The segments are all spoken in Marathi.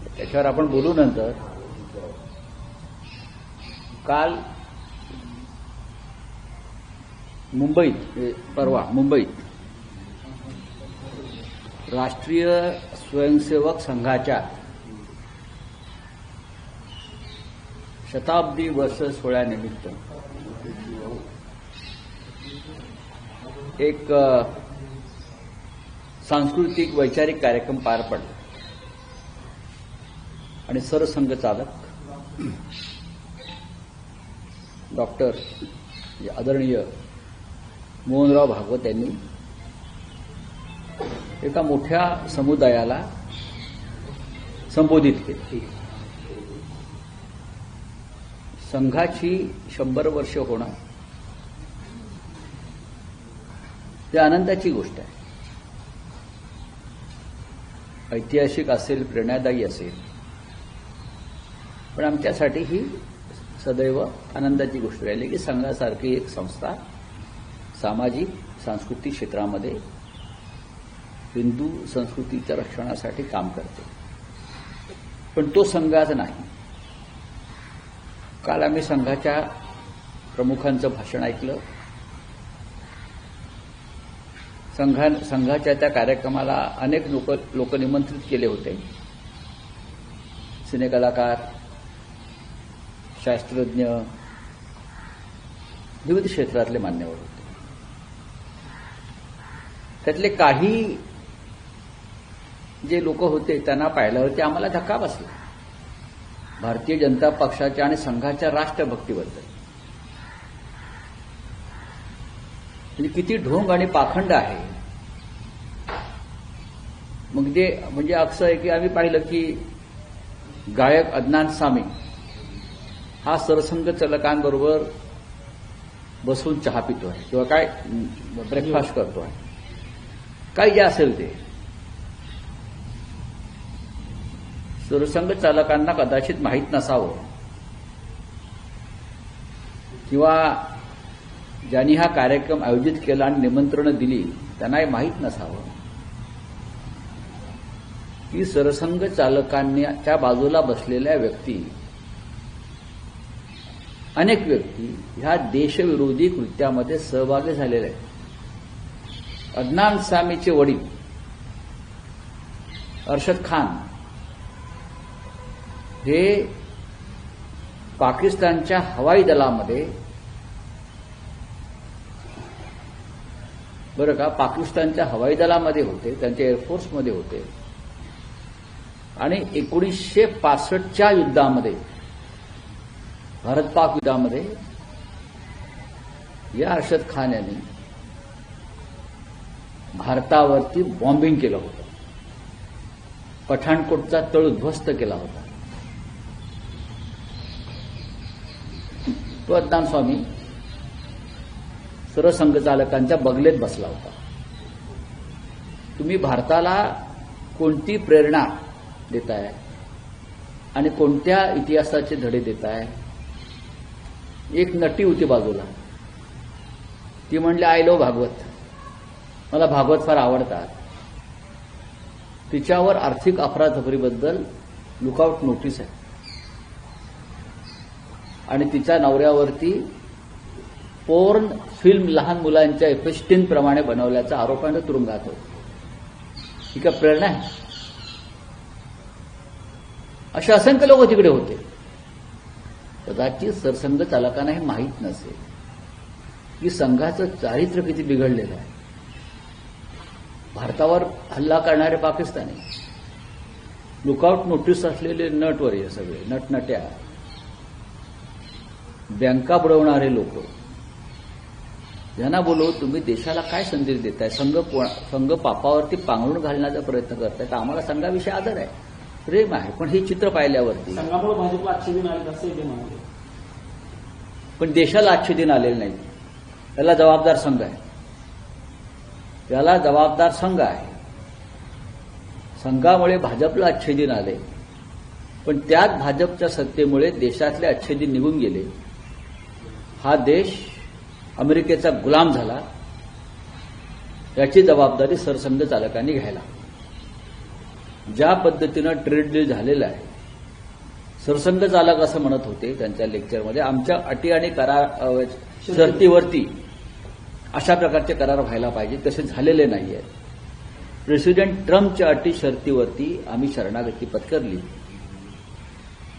त्याच्यावर आपण बोलू नंतर. काल परवा मुंबईत राष्ट्रीय स्वयंसेवक संघाच्या शताब्दी वर्ष सोहळ्यानिमित्त एक सांस्कृतिक वैचारिक कार्यक्रम पार पडला आणि सरसंघचालक डॉक्टर आदरणीय मोहनराव भागवत यांनी एका मोठ्या समुदायाला संबोधित केले. संघाची 100 वर्ष होणं ही आनंदाची गोष्ट आहे. ऐतिहासिक असेल, प्रेरणादायी असेल, पण आमच्यासाठी ही सदैव आनंदाची गोष्ट राहिली की संघासारखी एक संस्था सामाजिक सांस्कृतिक क्षेत्रामध्ये हिंदू संस्कृतीच्या रक्षणासाठी काम करते. पण तो संघाच नाही. काल आम्ही संघाच्या प्रमुखांचं भाषण ऐकलं. संघाच्या त्या कार्यक्रमाला अनेक लोक निमंत्रित केले होते. सिनेकलाकार, शास्त्रज्ञ, विविध क्षेत्रातले मान्यवर होते. त्यातले काही जे लोक होते त्यांना पाहिल्यावर ते आम्हाला धक्का बसला. भारतीय जनता पक्षाच्या आणि संघाच्या राष्ट्रभक्तीबद्दल म्हणजे किती ढोंग आणि पाखंड आहे. म्हणजे असं आहे की आम्ही पाहिलं की गायक अदनान सामी हा सरसंघ चालकांबरोबर बसून चहा पितो आहे किंवा काय ब्रेकफास्ट करतो आहे. काही जे असेल ते सरसंघ चालकांना कदाचित माहीत नसावं किंवा ज्यांनी हा कार्यक्रम आयोजित केला आणि निमंत्रणं दिली त्यांनाही माहीत नसावं की सरसंघ चालकांच्या बाजूला बसलेल्या अनेक व्यक्ती ह्या देशविरोधी कृत्यामध्ये सहभागी झालेल्या आहेत. अदनान सामीचे वडील अरशद खान हे पाकिस्तानच्या हवाई दलामध्ये पाकिस्तानच्या हवाई दलामध्ये होते. त्यांच्या एअरफोर्समध्ये होते आणि 1965च्या युद्धामध्ये भारत पाक युद्धामध्ये या अरशद खान यांनी भारतावरती बॉम्बिंग केलं होतं. पठाणकोटचा तळ उद्ध्वस्त केला होता. तो अदनान स्वामी सरसंघचालकांच्या बगलेत बसला होता. तुम्ही भारताला कोणती प्रेरणा देताय आणि कोणत्या इतिहासाचे धडे देताय. एक नटी होती बाजूला, ती म्हणली आय लव्ह भागवत, मला भागवत फार आवडतात. तिच्यावर आर्थिक अफरातफरीबद्दल लुकआउट नोटीस आहे आणि तिच्या नवऱ्यावरती पोर्न फिल्म लहान मुलांच्या F-16 प्रमाणे बनवल्याचा आरोपाने तुरुंगात होता. ही काय प्रेरणा आहे? असे असंख्य लोक तिकडे होते. कदाचित सरसंघ चालकांना हे माहीत नसेल की संघाचं चारित्र्य किती बिघडलेलं आहे. भारतावर हल्ला करणारे पाकिस्तानी, लुकआउट नोटीस असलेले नटवर हे सगळे नटनट्या, बँका बुडवणारे लोक, यांना बोलवून तुम्ही देशाला काय संदेश देताय. संघ पापावरती पांघरून घालण्याचा प्रयत्न करताय. तर आम्हाला संघाविषयी आदर आहे, प्रेम आहे, पण हे चित्र पाहिल्यावरती संघामुळे भाजपला आजचे दिन आले असं ते म्हणाले. पण देशाला आजचे दिन आलेले नाही. त्याला जबाबदार संघ आहे. त्याला जबाबदार संघ आहे. संघामुळे भाजपला अच्छे दिन आले, पण त्याच भाजपच्या सत्तेमुळे देशातले अच्छे दिन निघून गेले. हा देश अमेरिकेचा गुलाम झाला. याची जबाबदारी सरसंघ चालकांनी घ्यायला. ज्या पद्धतीनं ट्रेड डील झालेलं आहे, सरसंघ चालक असं म्हणत होते त्यांच्या लेक्चरमध्ये, आमच्या अटी आणि करार शर्तीवरती अशा प्रकारचे करार व्हायला पाहिजे, तसे झालेले नाही आहेत. प्रेसिडेंट ट्रम्पच्या अटी शर्तीवरती आम्ही शरणागती पत्करली.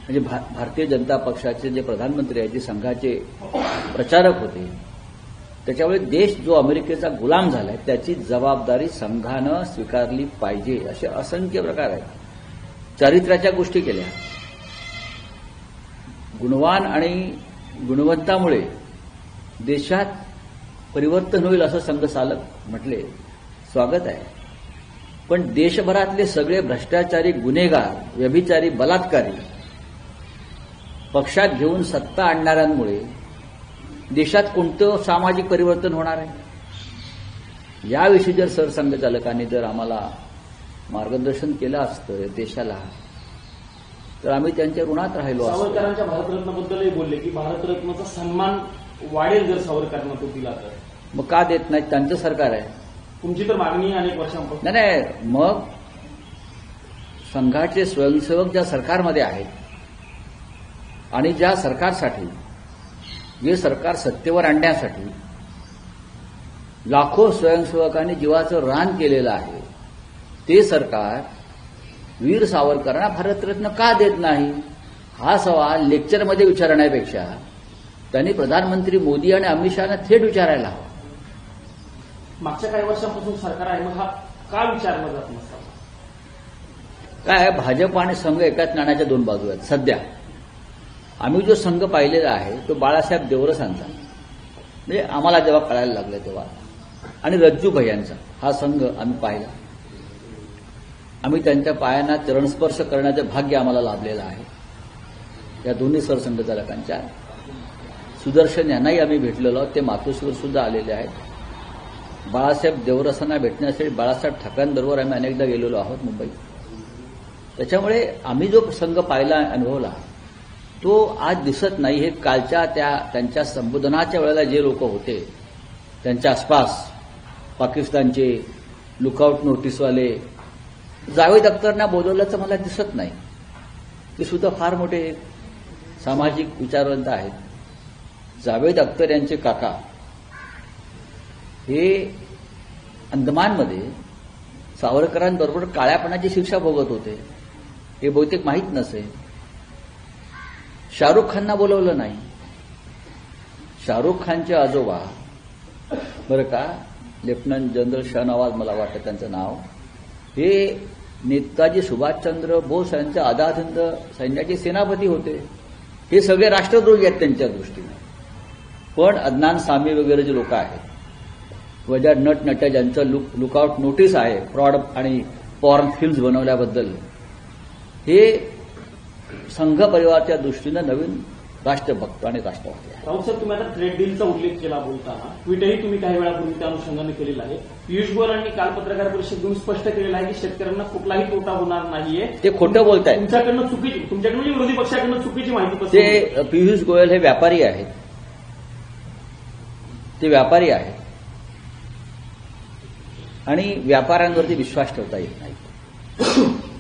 म्हणजे भारतीय जनता पक्षाचे जे प्रधानमंत्री आहेत, जे संघाचे प्रचारक होते, त्याच्यामुळे देश जो अमेरिकेचा गुलाम झालाय त्याची जबाबदारी संघानं स्वीकारली पाहिजे, असे असंख्य प्रकार आहेत. चारित्र्याच्या गोष्टी केल्या. गुणवान आणि गुणवंतामुळे देशात परिवर्तन होईल असं संघ चालक म्हटले, स्वागत आहे. पण देशभरातले सगळे भ्रष्टाचारी, गुन्हेगार, व्यभिचारी, बलात्कारी पक्षात घेऊन सत्ता आणणाऱ्यांमुळे देशात कोणतं सामाजिक परिवर्तन होणार आहे? याविषयी जर सरसंघचालकांनी जर आम्हाला मार्गदर्शन केलं असतं देशाला, तर आम्ही त्यांच्या ऋणात राहिलो असतो. सावरकरांच्या भारतरत्नाबद्दलही बोलले की भारतरत्नाचा सन्मान वाढेल जर सावरकरांना तो दिला तर. मग का देत नाहीत? त्यांचं सरकार आहे. तुमची तर मागणी आहे अनेक वर्षांपासून. नाही, मग संघाचे स्वयंसेवक ज्या सरकारमध्ये आहेत आणि ज्या सरकारसाठी, जे सरकार सत्तेवर आणण्यासाठी लाखो स्वयंसेवकांनी जीवाचं रान केलेलं आहे, ते सरकार वीर सावरकरांना भारतरत्न का देत नाही? हा सवाल लेक्चरमध्ये विचारण्यापेक्षा त्यांनी प्रधानमंत्री मोदी आणि अमित शहाना थेट विचारायला हवा. मागच्या काही वर्षांपासून सरकार आहे, मग हा का विचारला जात नसता? काय, भाजप आणि संघ एकाच नाण्याच्या दोन बाजू आहेत. सध्या आम्ही जो संघ पाहिलेला आहे तो बाळासाहेब देवरसांचा, म्हणजे आम्हाला जेव्हा कळायला लागलं तेव्हा, आणि रज्जू भैयांचा हा संघ आम्ही पाहिला. आम्ही त्यांच्या पायांना चरणस्पर्श करण्याचं भाग्य आम्हाला लाभलेलं आहे. या दोन्ही सरसंघचालकांच्या, सुदर्शन यांनाही आम्ही भेटलेलो आहोत, ते मातोश्रीवर सुद्धा आलेले आहेत. बाळासाहेब देवरसांना भेटण्यासाठी बाळासाहेब ठाकरेंबरोबर आम्ही अनेकदा गेलेलो आहोत मुंबईत. त्याच्यामुळे आम्ही जो संघ पाहिला, अनुभवला, तो आज दिसत नाही. हे कालच्या त्यांच्या संबोधनाच्या वेळेला जे लोक होते त्यांच्या आसपास, पाकिस्तानचे लुकआउट नोटीसवाले, जावेद अख्तरना बोलवल्याचं मला दिसत नाही. ते सुद्धा फार मोठे सामाजिक विचारवंत आहेत. जावेद अख्तर यांचे काका हे अंदमानमध्ये सावरकरांबरोबर काळ्यापणाची शिक्षा भोगत होते. हे बहुतेक माहीत नसेल. शाहरुख खानना बोलवलं नाही. शाहरुख खानचे आजोबा, बरं का, लेफ्टनंट जनरल शाहनवाज मला वाटतं त्यांचं नाव, हे नेताजी सुभाषचंद्र बोस यांच्या आझाद हिंद सैन्याचे सेनापती होते. हे सगळे राष्ट्रद्रोही आहेत त्यांच्या दृष्टीने. पण अदनान सामी वगैरे जे लोक आहेत, व ज्या नटनट्या ज्यांचं लुकआउट नोटीस आहे फ्रॉड आणि पॉर्न फिल्म्स बनवल्याबद्दल, हे संघ परिवाराच्या दृष्टीनं नवीन राष्ट्रभक्त आणि राष्ट्रवादी आहे. राऊत साहेब, तुम्ही आता ट्रेड डीलचा उल्लेख केला बोलताना, ट्विटही तुम्ही काही वेळापूर्वी त्या अनुषंगाने केलेलं आहे. पियुष गोयलांनी काल पत्रकार परिषद घेऊन स्पष्ट केलेलं आहे की शेतकऱ्यांना कुठलाही तोटा होणार नाहीये. ते खोटं बोलतायत. तुमच्याकडनं विरोधी पक्षाकडनं चुकीची माहिती. ते पियुष गोयल हे व्यापारी आहेत. ते व्यापारी आहेत आणि व्यापाऱ्यांवरती विश्वास ठेवता येत नाही.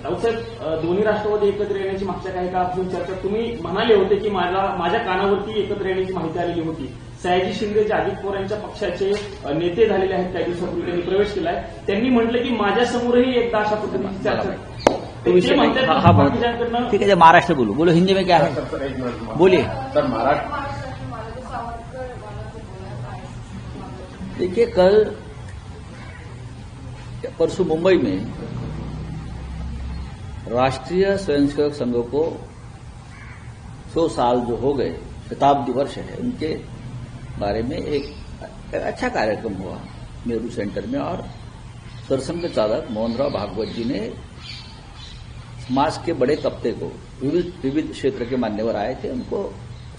राऊत साहेब, दोन्ही राष्ट्रवादी एकत्र येण्याची मागच्या काही काळापासून चर्चा, तुम्ही म्हणाले होते की माझ्या कानावरती एकत्र येण्याची माहिती आलेली होती. सयाजी शिंदे जे अजित पवार यांच्या पक्षाचे नेते झालेले आहेत, काही दिवसापूर्वी त्यांनी प्रवेश केलाय, त्यांनी म्हटलं की माझ्यासमोरही एकदा अशा पद्धतीची चर्चा. ठीक है, महाराष्ट्र बोलो हिंदी में क्या है, बोलिए. सर, महाराष्ट्र, देखिए, कल परसों मुंबई में राष्ट्रीय स्वयंसेवक संघ को 100 साल जो हो गए, शताब्दी वर्ष है, उनके बारे में एक अच्छा कार्यक्रम हुआ नेहरू सेंटर में. और सरसंघ चालक मोहनराव भागवत जी ने समाज के बड़े तबके को, विविध क्षेत्र के मान्यवर आए थे, उनको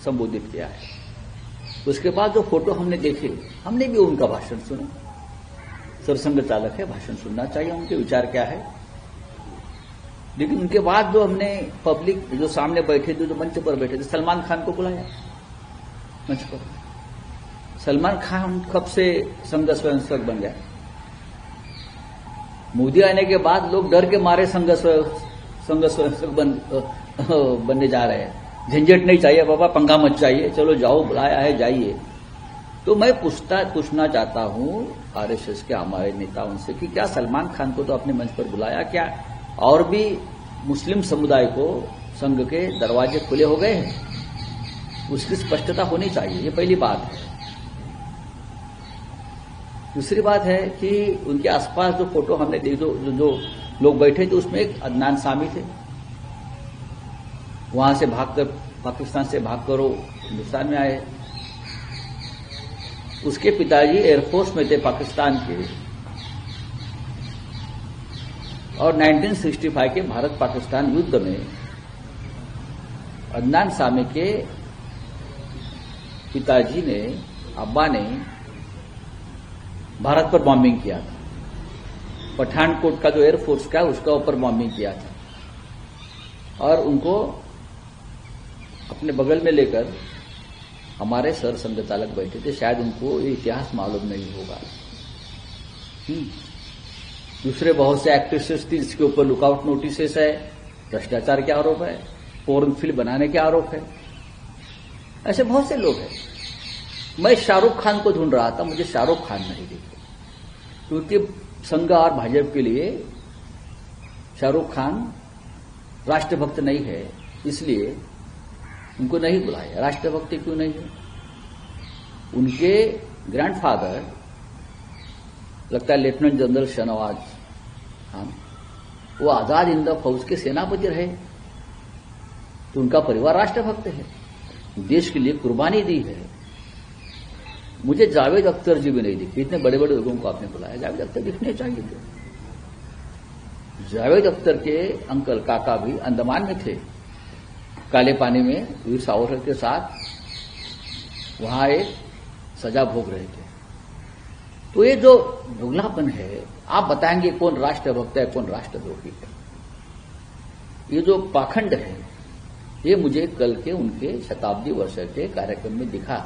संबोधित किया है. उसके बाद जो फोटो हमने देखे, हमने भी उनका भाषण सुना. सरसंघ चालक है, भाषण सुनना चाहिए, उनके विचार क्या है. लेकिन उनके बाद जो हमने पब्लिक जो सामने बैठे थे, जो मंच पर बैठे थे, सलमान खान को बुलाया मंच पर. सलमान खान कब से संघ स्वयंसेवक बन गया? मोदी आने के बाद लोग डर के मारे संघ बनने जा रहे हैं। झंझट नहीं चाहिए बाबा, पंगा मत चाहिए, चलो जाओ, बुलाया है जाइए। तो मैं पूछना चाहता हूं आरएसएस के हमारे नेताओं से कि क्या सलमान खान को तो अपने मंच पर बुलाया, क्या और भी मुस्लिम समुदाय को संघ के दरवाजे खुले हो गए हैं? उसकी स्पष्टता होनी चाहिए, ये पहली बात है। दूसरी बात है कि उनके आसपास जो फोटो हमने देखी, जो लोग बैठे थे, उसमें एक अदनान सामी थे। वहां से भागकर, पाकिस्तान से भागकर वो हिंदुस्तान में आए। उसके पिताजी एयरफोर्स में थे पाकिस्तान के, और 1965 के भारत पाकिस्तान युद्ध में अदनान सामी के पिताजी ने, अब्बा ने भारत पर बॉम्बिंग किया था। पठानकोट का जो एयरफोर्स का, उसका ऊपर बॉम्बिंग किया था, और उनको अपने बगल में लेकर हमारे सर संघ चालक बैठे थे। शायद उनको ये इतिहास मालूम नहीं होगा। दूसरे बहुत से एक्ट्रेसेस थी जिसके ऊपर लुकआउट नोटिसेस है, भ्रष्टाचार के आरोप है, पोर्न फिल्म बनाने के आरोप है। ऐसे बहुत से लोग हैं। मैं शाहरुख खान को ढूंढ रहा था, मुझे शाहरुख खान नहीं दिखे, क्योंकि संघ और भाजपा के लिए शाहरुख खान राष्ट्रभक्त नहीं है, इसलिए उनको नहीं बुलाया। राष्ट्रभक्ति क्यों नहीं है? उनके ग्रैंडफादर, लगता है लेफ्टिनेंट जनरल शाहनवाज खान, वो आजाद हिंद फौज के सेनापति रहे, तो उनका परिवार राष्ट्रभक्त है, देश के लिए कुर्बानी दी है। मुझे जावेद अख्तर जी भी नहीं दिखे। इतने बड़े बड़े लोगों को आपने बुलाया, जावेद अख्तर दिखने चाहिए थे। जावेद अख्तर के अंकल, काका भी अंडमान में थे, काले पानी में वीर सावरकर के साथ वहां एक सजा भोग रहे थे। तो ये जो दुगलापन है, आप बताएंगे कौन राष्ट्रभक्त है, कौन राष्ट्रद्रोही है? ये जो पाखंड है, ये मुझे कल के उनके शताब्दी वर्ष के कार्यक्रम में दिखा।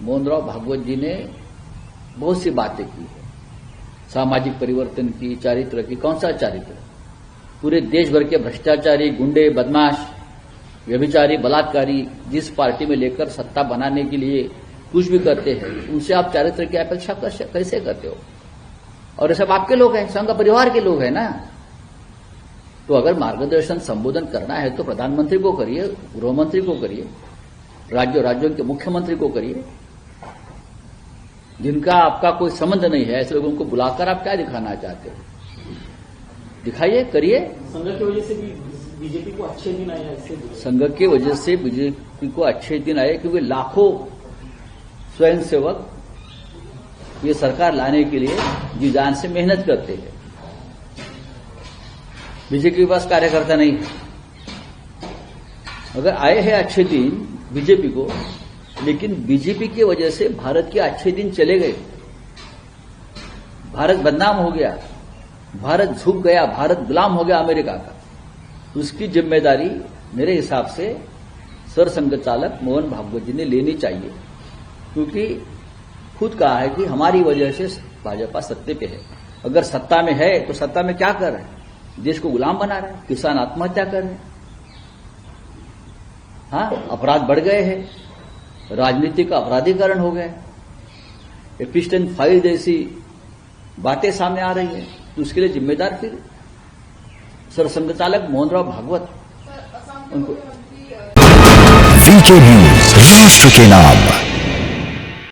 मोहनराव भागवत जी ने बहुत सी बातें की है, सामाजिक परिवर्तन की, चारित्र की। कौन सा चारित्र? पूरे देश भर के भ्रष्टाचारी, गुंडे, बदमाश, व्यभिचारी, बलात्कारी जिस पार्टी में लेकर सत्ता बनाने के लिए कुछ भी करते हैं, उनसे आप चारित्र की अपेक्षा कैसे करते हो? और ये सब आपके लोग हैं, संघ परिवार के लोग हैं ना। तो अगर मार्गदर्शन, संबोधन करना है तो प्रधानमंत्री को करिए, गृहमंत्री को करिए, राज्यों के मुख्यमंत्री को करिए। जिनका आपका कोई संबंध नहीं है, ऐसे लोगों को बुलाकर आप क्या दिखाना चाहते हो? दिखाइए, करिए। संघ की वजह से भी बीजेपी को अच्छे दिन आए हैं। संघ की वजह से बीजेपी को अच्छे दिन आए, क्योंकि लाखों स्वयंसेवक ये सरकार लाने के लिए जी जान से मेहनत करते हैं। बीजेपी के पास कार्यकर्ता नहीं है। अगर आए हैं अच्छे दिन बीजेपी को, लेकिन बीजेपी की वजह से भारत के अच्छे दिन चले गए। भारत बदनाम हो गया, भारत झुक गया, भारत गुलाम हो गया अमेरिका का। उसकी जिम्मेदारी मेरे हिसाब से सरसंघ चालक मोहन भागवत जी ने लेनी चाहिए, क्योंकि खुद कहा है कि हमारी वजह से भाजपा सत्ते पे है। अगर सत्ता में है तो सत्ता में क्या कर रहे हैं? देश को गुलाम बना रहे हैं, किसान आत्महत्या कर रहे हैं, हाँ, अपराध बढ़ गए हैं, राजनीति का अपराधीकरण हो गया, एपिस्टन फाइल जैसी बातें सामने आ रही है। तो उसके लिए जिम्मेदार फिर सरसंघ चालक मोहनराव भागवत उनको। वीके न्यूज, राष्ट्र के नाम।